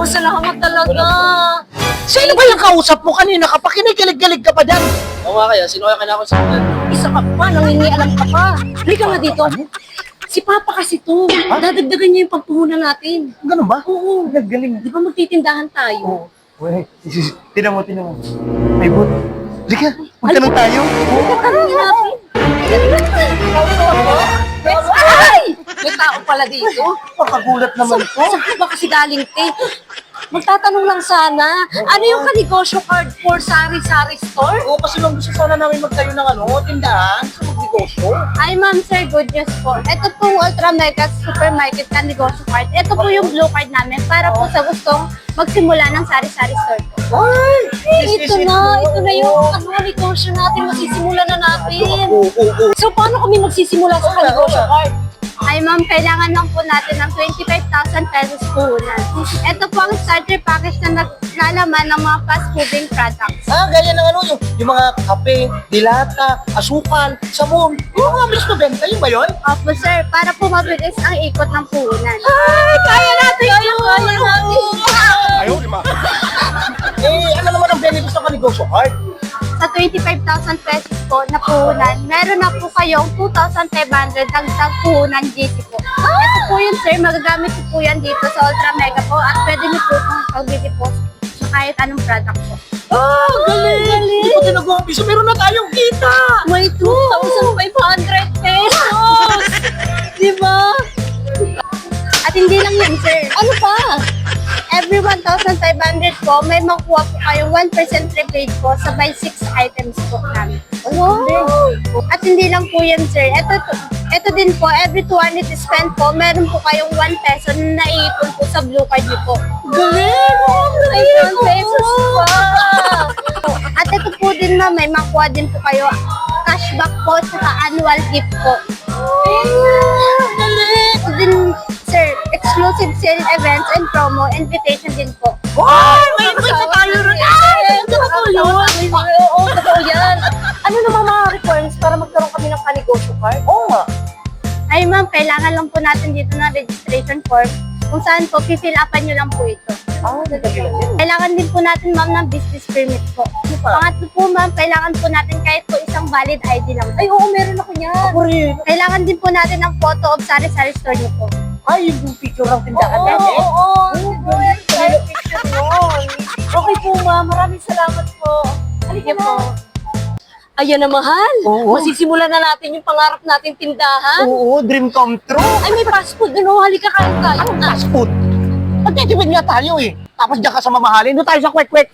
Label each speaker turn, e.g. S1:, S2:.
S1: Salamat talaga.
S2: Sino ba yung kausap mo kanina ka pa? Kinikilig-galig ka pa dyan.
S3: Oo nga kaya, sino kaya kinakon sa akin?
S1: Isa ka pa, nangingialam ka pa. Halika nga dito. Si Papa kasi to. Dadagdagan niya yung pagpuhunan natin.
S2: Ganun ba?
S1: Oo.
S2: Naggaling.
S1: Di ba magtitindahan tayo?
S2: Wait, tinan mo. May boot. Halika, magtanong tayo.
S1: Tanungin natin. Ay! May tao pala dito.
S2: Makagulat naman to.
S1: Saan ka ba kasi galing, te? Magtatanong lang sana. Ano yung kanegosyo card for sari-sari store?
S2: Oo, kasi lang gusto sana namin magtayo ng tindahan sa magnegosyo.
S4: Ay, ma'am, sir, good news po. Ito pong Ultra Mega Supermarket ka negosyo card. Ito po yung blue card namin para po sa gustong magsimula ng sari-sari store po.
S1: Ay, ito na yung negosyo natin. Masisimulan na natin. So, paano kami magsisimula sa kanegosyo card?
S4: Ay, ma'am, kailangan lang po natin ng 25,000 pesos puhunan. Ito po ang starter package na naglalaman ng mga fast-moving products.
S2: Ganyan ng yung mga kape, dilata, asukal, sabon. Yung mga bilis mabenta, yun ba yun?
S4: Opo, sir, para po mabilis ang ikot ng puhunan.
S1: Kaya natin! Kaya natin!
S2: Ayaw, di ba? Ano naman ang benefits ng kanegosyo card?
S4: Sa 25,000 pesos po na puhunan, meron na po kayong 2,500 dagdag puhunan GC po. Ito po yun, sir. Magagamit po yan dito sa Ultra Mega po at pwede niyo po itong pag-deposit sa kahit anong product po.
S2: Galing! Hindi pa tinag-umpisa, meron na tayong kita!
S1: May 2,500 pesos! Di ba?
S4: At hindi lang yan, sir.
S1: Ano pa?
S4: Every 1,500 po, may makuha po kayong 1% rebate po sa buy 6 items po namin.
S1: Wow!
S4: At hindi lang po yan, sir. Ito din po, every 200 spend po, meron po kayong 1 peso na naiipon po sa blue card niyo po.
S1: Galing!
S4: May 1 pesos pa! At ito po din, ma'am, may makuha din po kayo cashback po sa annual gift po. Ito din, sir, exclusive sale events and promo invitation din po.
S1: Ay! May invite na tayo rin! Ay! Totoo yun! Oo, totoo yan! Ano naman mga requirements para magkaroon kami ng kanegosyo card?
S2: Oo nga.
S4: Ay ma'am, kailangan lang po natin dito ng registration form kung saan po, fill upan nyo lang po ito.
S2: Nagagaling yun.
S4: Kailangan din po natin ma'am ng business permit po. Pangatlo po ma'am, kailangan po natin kahit po isang valid ID lang.
S1: Ay, oo, meron ako yan!
S2: Ako rin.
S4: Kailangan din po natin ng photo of sari-sari store nyo po.
S2: Ay, yung picture ng tindahan
S1: Oo,
S2: natin.
S1: oo! Tayo picture yun! Okay po, ma'am. Maraming salamat po. Halika po. Ayan na, mahal.
S2: Oo.
S1: Masisimulan na natin yung pangarap nating tindahan.
S2: Oo, dream come true.
S1: Ay, may fast food doon. Halika, kain tayo.
S2: Fast food. Magtitipid nga tayo eh. Tapos diyan ka sa mamahalin, doon tayo sa kwek-kwek.